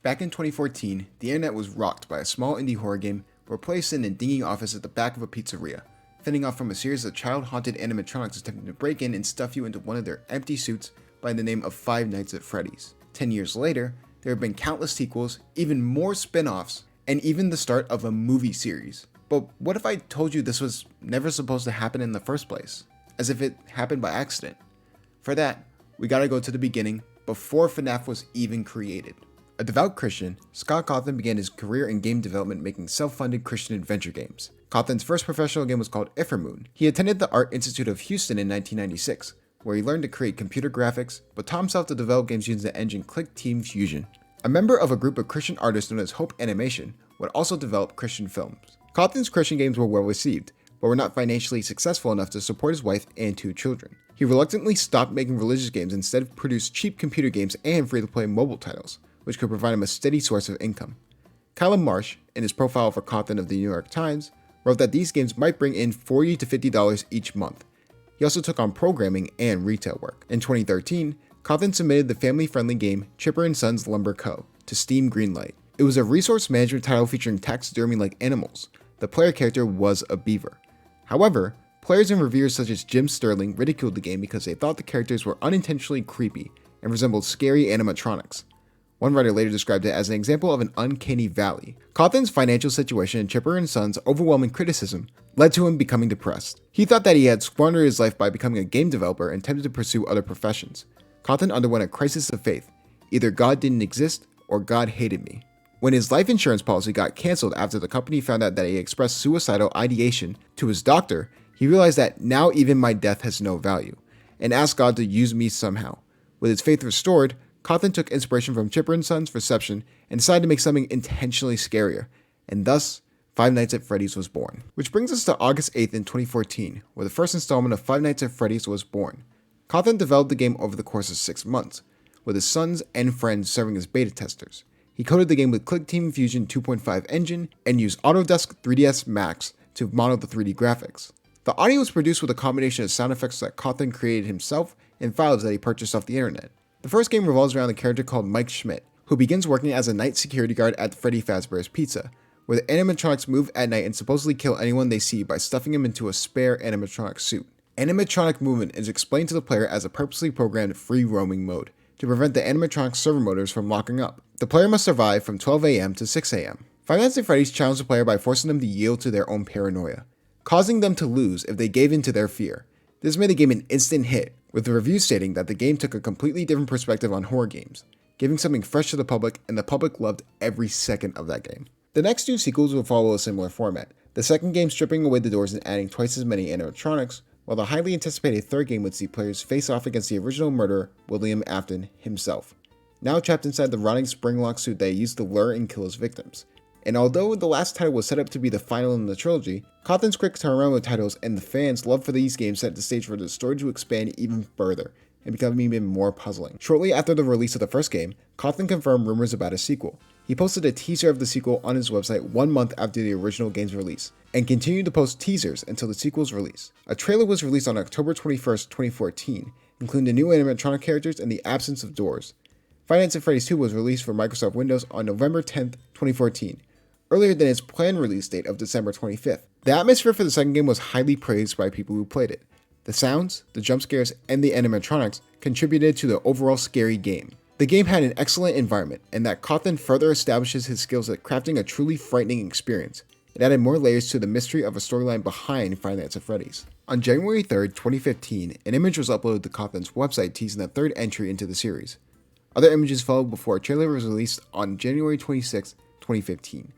Back in 2014, the internet was rocked by a small indie horror game where players sit in a dingy office at the back of a pizzeria, fending off from a series of child-haunted animatronics attempting to break in and stuff you into one of their empty suits by the name of Five Nights at Freddy's. 10 years later, there have been countless sequels, even more spin-offs, and even the start of a movie series. But what if I told you this was never supposed to happen in the first place? As if it happened by accident. For that, we gotta go to the beginning, before FNAF was even created. A devout Christian, Scott Cawthon began his career in game development making self-funded Christian adventure games. Cawthon's first professional game was called Iffermoon. He attended the Art Institute of Houston in 1996, where he learned to create computer graphics, but taught himself to develop games using the engine Click Team Fusion. A member of a group of Christian artists known as Hope Animation would also develop Christian films. Cawthon's Christian games were well received, but were not financially successful enough to support his wife and 2 children. He reluctantly stopped making religious games and instead produced cheap computer games and free-to-play mobile titles, which could provide him a steady source of income. Callum Marsh, in his profile for Cawthon of the New York Times, wrote that these games might bring in $40 to $50 each month. He also took on programming and retail work. In 2013, Cawthon submitted the family-friendly game Chipper & Sons Lumber Co. to Steam Greenlight. It was a resource management title featuring taxidermy like animals. The player character was a beaver. However, players and reviewers such as Jim Sterling ridiculed the game because they thought the characters were unintentionally creepy and resembled scary animatronics. One writer later described it as an example of an uncanny valley. Cawthon's financial situation and Chipper & Sons' overwhelming criticism led to him becoming depressed. He thought that he had squandered his life by becoming a game developer and attempted to pursue other professions. Cawthon underwent a crisis of faith. Either God didn't exist or God hated me. When his life insurance policy got canceled after the company found out that he expressed suicidal ideation to his doctor, he realized that now even my death has no value, and asked God to use me somehow. With his faith restored, Cawthon took inspiration from Chipper & Sons' reception and decided to make something intentionally scarier, and thus, Five Nights at Freddy's was born. Which brings us to August 8th in 2014, where the first installment of Five Nights at Freddy's was born. Cawthon developed the game over the course of 6 months, with his sons and friends serving as beta testers. He coded the game with Click Team Fusion 2.5 engine and used Autodesk 3ds Max to model the 3D graphics. The audio was produced with a combination of sound effects that Cawthon created himself and files that he purchased off the internet. The first game revolves around a character called Mike Schmidt, who begins working as a night security guard at Freddy Fazbear's Pizza, where the animatronics move at night and supposedly kill anyone they see by stuffing him into a spare animatronic suit. Animatronic movement is explained to the player as a purposely programmed free roaming mode to prevent the animatronic servo motors from locking up. The player must survive from 12 AM to 6 AM. Five Nights at Freddy's challenged the player by forcing them to yield to their own paranoia, causing them to lose if they gave in to their fear. This made the game an instant hit, with the reviews stating that the game took a completely different perspective on horror games, giving something fresh to the public, and the public loved every second of that game. The next 2 sequels will follow a similar format, the second game stripping away the doors and adding twice as many animatronics, while the highly anticipated third game would see players face off against the original murderer, William Afton himself, now trapped inside the rotting spring-locked suit that he used to lure and kill his victims. And although the last title was set up to be the final in the trilogy, Cawthon's quick turnaround with titles and the fans' love for these games set the stage for the story to expand even further and become even more puzzling. Shortly after the release of the first game, Cawthon confirmed rumors about a sequel. He posted a teaser of the sequel on his website 1 month after the original game's release, and continued to post teasers until the sequel's release. A trailer was released on October 21st, 2014, including the new animatronic characters and the absence of doors. Five Nights at Freddy's 2 was released for Microsoft Windows on November 10th, 2014, earlier than its planned release date of December 25th. The atmosphere for the second game was highly praised by people who played it. The sounds, the jump scares, and the animatronics contributed to the overall scary game. The game had an excellent environment, and that Cawthon further establishes his skills at crafting a truly frightening experience. It added more layers to the mystery of a storyline behind Five Nights at Freddy's. On January 3rd, 2015, an image was uploaded to Cawthon's website teasing the third entry into the series. Other images followed before a trailer was released on January 26, 2015.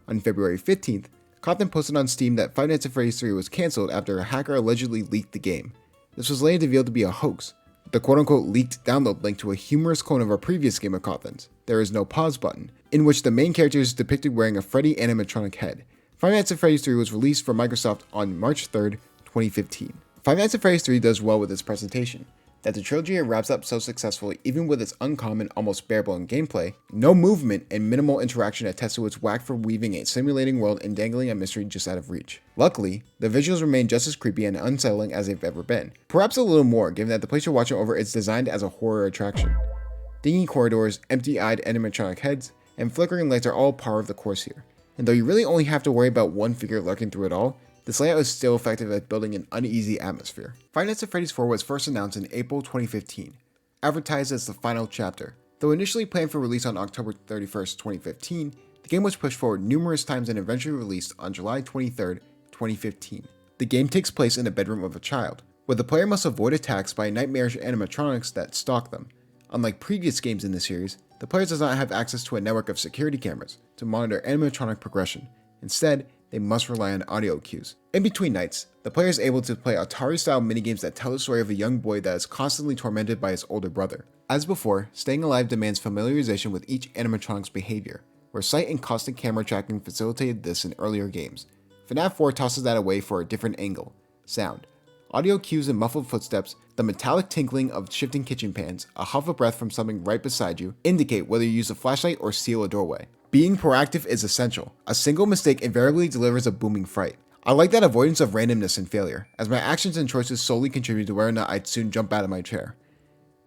On February 15th, Cawthon posted on Steam that Five Nights at Freddy's 3 was cancelled after a hacker allegedly leaked the game. This was later revealed to be a hoax. The quote-unquote leaked download linked to a humorous clone of a previous game of Cawthon's, There Is No Pause Button, in which the main character is depicted wearing a Freddy animatronic head. Five Nights at Freddy's 3 was released for Microsoft on March 3rd, 2015. Five Nights at Freddy's 3 does well with its presentation. That the trilogy wraps up so successfully even with its uncommon, almost bare-bone gameplay, no movement and minimal interaction attest to its whack for weaving a simulating world and dangling a mystery just out of reach. Luckily, the visuals remain just as creepy and unsettling as they've ever been. Perhaps a little more, given that the place you're watching over is designed as a horror attraction. Dingy corridors, empty-eyed animatronic heads, and flickering lights are all par of the course here. And though you really only have to worry about one figure lurking through it all, this layout is still effective at building an uneasy atmosphere. Five Nights at Freddy's 4 was first announced in April 2015, advertised as the final chapter. Though initially planned for release on October 31st, 2015, the game was pushed forward numerous times and eventually released on July 23rd, 2015. The game takes place in the bedroom of a child, where the player must avoid attacks by nightmarish animatronics that stalk them. Unlike previous games in the series, the player does not have access to a network of security cameras to monitor animatronic progression. Instead, they must rely on audio cues. In between nights, the player is able to play Atari-style minigames that tell the story of a young boy that is constantly tormented by his older brother. As before, staying alive demands familiarization with each animatronic's behavior, where sight and constant camera tracking facilitated this in earlier games. FNAF 4 tosses that away for a different angle: sound. Audio cues and muffled footsteps, the metallic tinkling of shifting kitchen pans, a huff of breath from something right beside you, indicate whether you use a flashlight or seal a doorway. Being proactive is essential. A single mistake invariably delivers a booming fright. I like that avoidance of randomness and failure, as my actions and choices solely contribute to whether or not I'd soon jump out of my chair.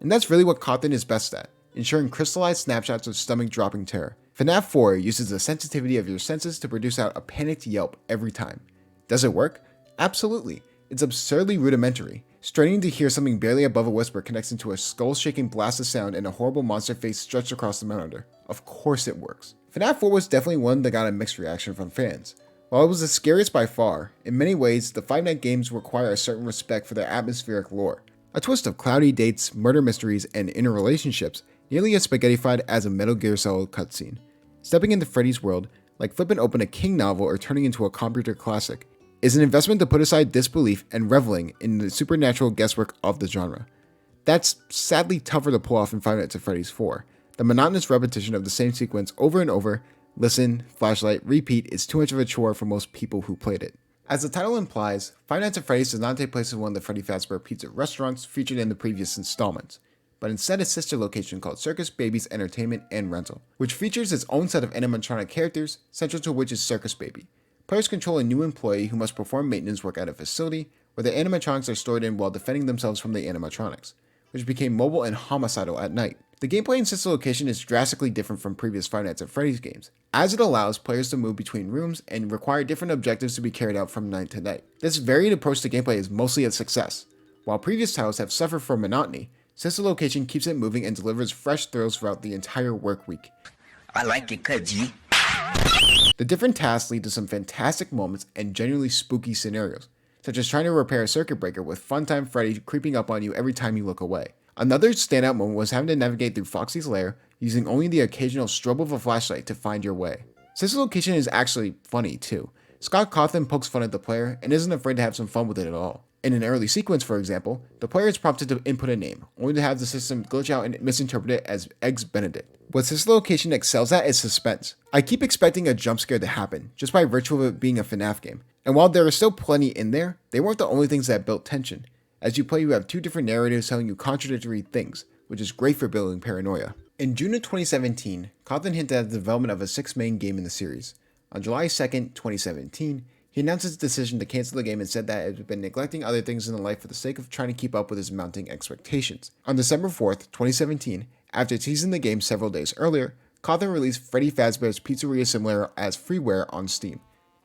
And that's really what Cawthon is best at, ensuring crystallized snapshots of stomach-dropping terror. FNAF 4 uses the sensitivity of your senses to produce out a panicked yelp every time. Does it work? Absolutely. It's absurdly rudimentary. Straining to hear something barely above a whisper connects into a skull-shaking blast of sound and a horrible monster face stretched across the monitor. Of course it works. FNAF 4 was definitely one that got a mixed reaction from fans. While it was the scariest by far, in many ways, the Five Nights games require a certain respect for their atmospheric lore. A twist of cloudy dates, murder mysteries, and interrelationships, nearly as spaghettified as a Metal Gear Solid cutscene. Stepping into Freddy's world, like flipping open a King novel or turning into a computer classic, is an investment to put aside disbelief and reveling in the supernatural guesswork of the genre. That's sadly tougher to pull off in Five Nights at Freddy's 4. The monotonous repetition of the same sequence over and over, listen, flashlight, repeat, is too much of a chore for most people who played it. As the title implies, Five Nights at Freddy's does not take place in one of the Freddy Fazbear Pizza restaurants featured in the previous installments, but instead a sister location called Circus Baby's Entertainment and Rental, which features its own set of animatronic characters, central to which is Circus Baby. Players control a new employee who must perform maintenance work at a facility where the animatronics are stored in while defending themselves from the animatronics, which became mobile and homicidal at night. The gameplay in sister location is drastically different from previous Five Nights at Freddy's games, as it allows players to move between rooms and require different objectives to be carried out from night to night. This varied approach to gameplay is mostly a success. While previous titles have suffered from monotony, sister location keeps it moving and delivers fresh thrills throughout the entire work week. I like it, Kudgy. The different tasks lead to some fantastic moments and genuinely spooky scenarios, such as trying to repair a circuit breaker with Funtime Freddy creeping up on you every time you look away. Another standout moment was having to navigate through Foxy's lair using only the occasional strobe of a flashlight to find your way. Sister location is actually funny too. Scott Cawthon pokes fun at the player and isn't afraid to have some fun with it at all. In an early sequence, for example, the player is prompted to input a name, only to have the system glitch out and misinterpret it as Eggs Benedict. What Sister Location excels at is suspense. I keep expecting a jump scare to happen, just by virtue of it being a FNAF game. And while there are still plenty in there, they weren't the only things that built tension. As you play, you have two different narratives telling you contradictory things, which is great for building paranoia. In June of 2017, Cawthon hinted at the development of a sixth main game in the series. On July 2nd, 2017, he announced his decision to cancel the game and said that it had been neglecting other things in life for the sake of trying to keep up with his mounting expectations. On December 4th, 2017, after teasing the game several days earlier, Cawthon released Freddy Fazbear's Pizzeria Simulator as freeware on Steam.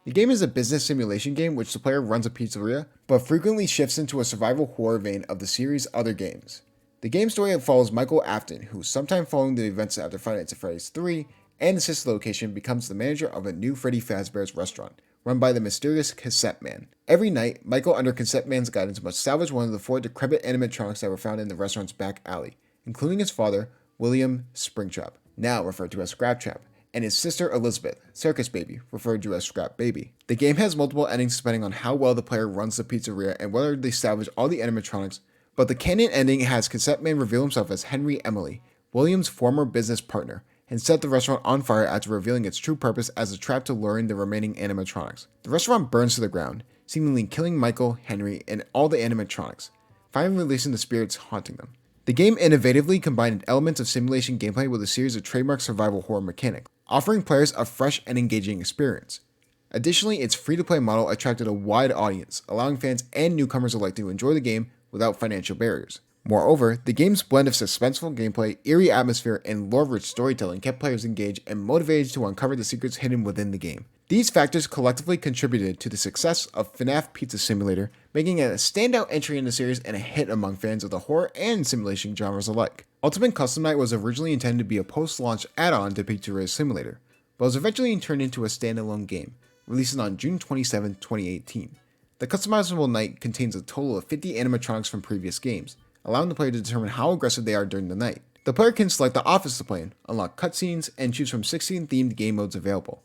The game is a business simulation game which the player runs a pizzeria, but frequently shifts into a survival horror vein of the series' other games. The game story follows Michael Afton, who sometime following the events after Five Nights at Freddy's 3 and the sister location becomes the manager of a new Freddy Fazbear's restaurant, run by the mysterious Cassette Man. Every night, Michael, under Cassette Man's guidance, must salvage one of the 4 decrepit animatronics that were found in the restaurant's back alley, including his father, William Springtrap, now referred to as Scraptrap, and his sister Elizabeth, Circus Baby, referred to as Scrap Baby. The game has multiple endings depending on how well the player runs the pizzeria and whether they salvage all the animatronics, but the canon ending has Cassette Man reveal himself as Henry Emily, William's former business partner, and set the restaurant on fire after revealing its true purpose as a trap to lure in the remaining animatronics. The restaurant burns to the ground, seemingly killing Michael, Henry, and all the animatronics, finally releasing the spirits haunting them. The game innovatively combined elements of simulation gameplay with a series of trademark survival horror mechanics, offering players a fresh and engaging experience. Additionally, its free-to-play model attracted a wide audience, allowing fans and newcomers alike to enjoy the game without financial barriers. Moreover, the game's blend of suspenseful gameplay, eerie atmosphere, and lore-rich storytelling kept players engaged and motivated to uncover the secrets hidden within the game. These factors collectively contributed to the success of FNAF Pizza Simulator, making it a standout entry in the series and a hit among fans of the horror and simulation genres alike. Ultimate Custom Night was originally intended to be a post-launch add-on to Pizzeria Simulator, but was eventually turned into a standalone game, releasing on June 27, 2018. The customizable night contains a total of 50 animatronics from previous games, allowing the player to determine how aggressive they are during the night. The player can select the office to play in, unlock cutscenes, and choose from 16 themed game modes available.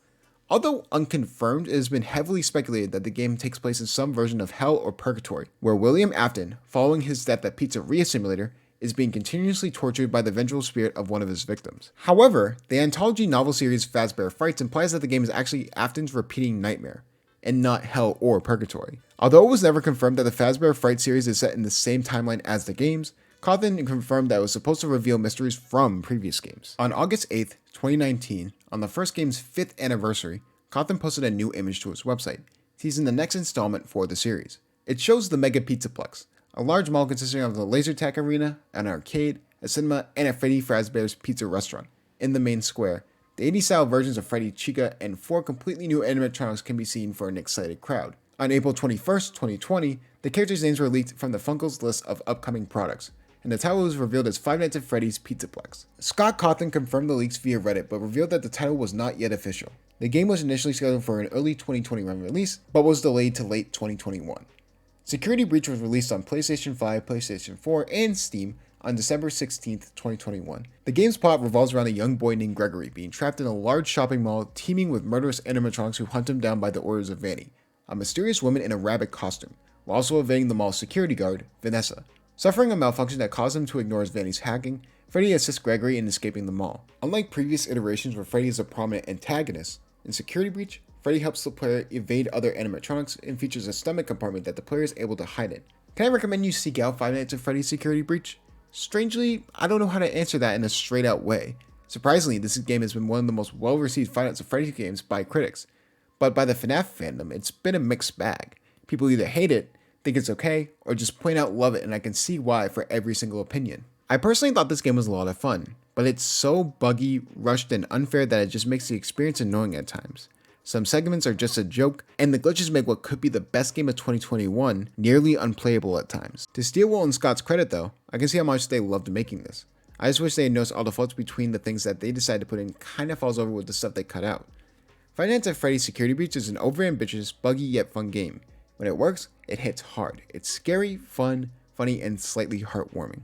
Although unconfirmed, it has been heavily speculated that the game takes place in some version of Hell or Purgatory, where William Afton, following his death at Pizzeria Simulator, is being continuously tortured by the vengeful spirit of one of his victims. However, the anthology novel series Fazbear Frights implies that the game is actually Afton's repeating nightmare, and not Hell or Purgatory. Although it was never confirmed that the Fazbear Fright series is set in the same timeline as the games, Cawthon confirmed that it was supposed to reveal mysteries from previous games. On August 8th, 2019, on the first game's 5th anniversary, Cawthon posted a new image to his website, teasing the next installment for the series. It shows the Mega Pizzaplex, a large mall consisting of a laser tag arena, an arcade, a cinema, and a Freddy Fazbear's Pizza restaurant. In the main square, the 80s style versions of Freddy, Chica, and 4 completely new animatronics can be seen for an excited crowd. On April 21st, 2020, the characters' names were leaked from the Funko's list of upcoming products, and the title was revealed as Five Nights at Freddy's Pizzaplex. Scott Cawthon confirmed the leaks via Reddit, but revealed that the title was not yet official. The game was initially scheduled for an early 2021 release, but was delayed to late 2021. Security Breach was released on PlayStation 5, PlayStation 4, and Steam on December 16, 2021. The game's plot revolves around a young boy named Gregory being trapped in a large shopping mall teeming with murderous animatronics who hunt him down by the orders of Vanny, a mysterious woman in a rabbit costume, while also evading the mall's security guard, Vanessa. Suffering a malfunction that caused him to ignore Vanny's hacking, Freddy assists Gregory in escaping the mall. Unlike previous iterations where Freddy is a prominent antagonist, in Security Breach, Freddy helps the player evade other animatronics and features a stomach compartment that the player is able to hide in. Can I recommend you seek out Five Nights at Freddy's Security Breach? Strangely, I don't know how to answer that in a straight out way. Surprisingly, this game has been one of the most well received Five Nights at Freddy's games by critics, but by the FNAF fandom, it's been a mixed bag. People either hate it, think it's okay, or just plain out love it, and I can see why for every single opinion. I personally thought this game was a lot of fun, but it's so buggy, rushed, and unfair that it just makes the experience annoying at times. Some segments are just a joke, and the glitches make what could be the best game of 2021 nearly unplayable at times. To steal Will and Scott's credit though, I can see how much they loved making this. I just wish they had noticed all the faults between the things that they decided to put in kinda falls over with the stuff they cut out. Five Nights at Freddy's Security Breach is an overambitious, buggy yet fun game. When it works, it hits hard. It's scary, fun, funny, and slightly heartwarming.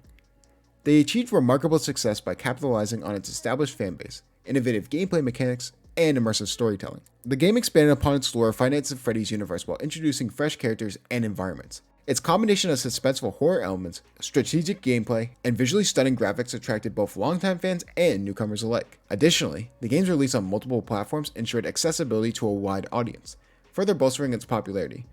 They achieved remarkable success by capitalizing on its established fanbase, innovative gameplay mechanics, and immersive storytelling. The game expanded upon its lore of Five Nights at Freddy's universe while introducing fresh characters and environments. Its combination of suspenseful horror elements, strategic gameplay, and visually stunning graphics attracted both longtime fans and newcomers alike. Additionally, the game's release on multiple platforms ensured accessibility to a wide audience, further bolstering its popularity.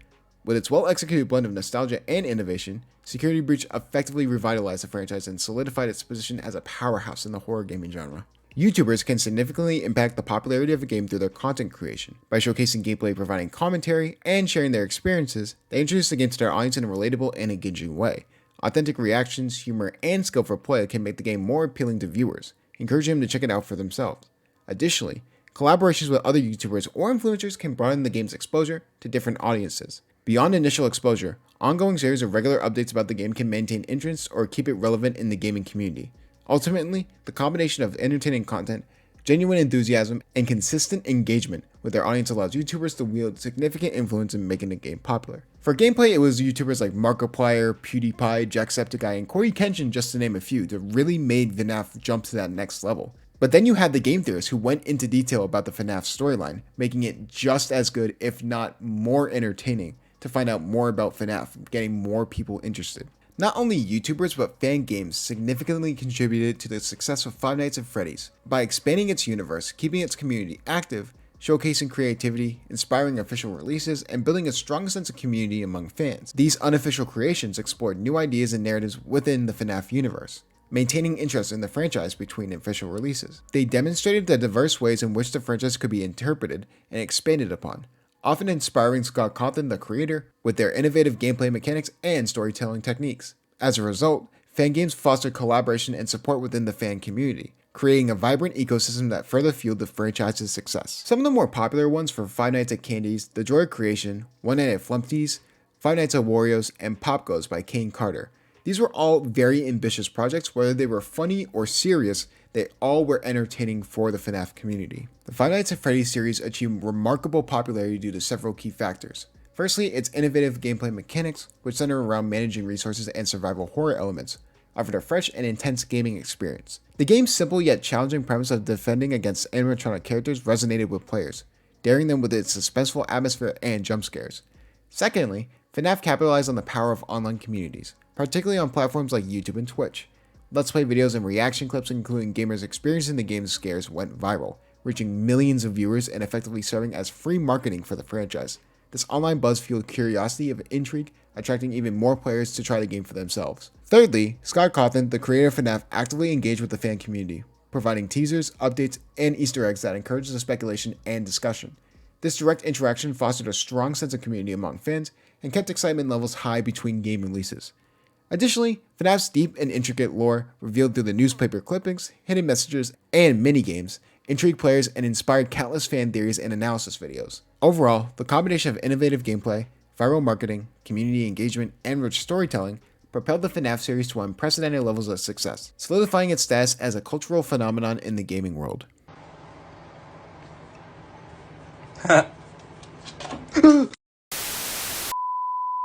With its well-executed blend of nostalgia and innovation, Security Breach effectively revitalized the franchise and solidified its position as a powerhouse in the horror gaming genre. YouTubers can significantly impact the popularity of a game through their content creation. By showcasing gameplay, providing commentary, and sharing their experiences, they introduce the game to their audience in a relatable and engaging way. Authentic reactions, humor, and skillful play can make the game more appealing to viewers, encouraging them to check it out for themselves. Additionally, collaborations with other YouTubers or influencers can broaden the game's exposure to different audiences. Beyond initial exposure, ongoing series of regular updates about the game can maintain interest or keep it relevant in the gaming community. Ultimately, the combination of entertaining content, genuine enthusiasm, and consistent engagement with their audience allows YouTubers to wield significant influence in making the game popular. For gameplay, it was YouTubers like Markiplier, PewDiePie, Jacksepticeye, and Corey Kenshin, just to name a few, that really made FNAF jump to that next level. But then you had the game theorists who went into detail about the FNAF storyline, making it just as good, if not more entertaining, to find out more about FNAF, getting more people interested. Not only YouTubers but fan games significantly contributed to the success of Five Nights at Freddy's by expanding its universe, keeping its community active, showcasing creativity, inspiring official releases, and building a strong sense of community among fans. These unofficial creations explored new ideas and narratives within the FNAF universe, maintaining interest in the franchise between official releases. They demonstrated the diverse ways in which the franchise could be interpreted and expanded upon, often inspiring Scott Cawthon, the creator, with their innovative gameplay mechanics and storytelling techniques. As a result, fan games fostered collaboration and support within the fan community, creating a vibrant ecosystem that further fueled the franchise's success. Some of the more popular ones were Five Nights at Candy's, The Joy of Creation, One Night at Flumpty's, Five Nights at Wario's, and Pop Goes by Kane Carter. These were all very ambitious projects. Whether they were funny or serious, they all were entertaining for the FNAF community. The Five Nights at Freddy series achieved remarkable popularity due to several key factors. Firstly, its innovative gameplay mechanics, which center around managing resources and survival horror elements, offered a fresh and intense gaming experience. The game's simple yet challenging premise of defending against animatronic characters resonated with players, daring them with its suspenseful atmosphere and jump scares. Secondly, FNAF capitalized on the power of online communities, particularly on platforms like YouTube and Twitch. Let's Play videos and reaction clips including gamers experiencing the game's scares went viral, reaching millions of viewers and effectively serving as free marketing for the franchise. This online buzz fueled curiosity of intrigue, attracting even more players to try the game for themselves. Thirdly, Scott Cawthon, the creator of FNAF, actively engaged with the fan community, providing teasers, updates, and Easter eggs that encouraged the speculation and discussion. This direct interaction fostered a strong sense of community among fans and kept excitement levels high between game releases. Additionally, FNAF's deep and intricate lore, revealed through the newspaper clippings, hidden messages, and minigames, intrigued players and inspired countless fan theories and analysis videos. Overall, the combination of innovative gameplay, viral marketing, community engagement, and rich storytelling propelled the FNAF series to unprecedented levels of success, solidifying its status as a cultural phenomenon in the gaming world.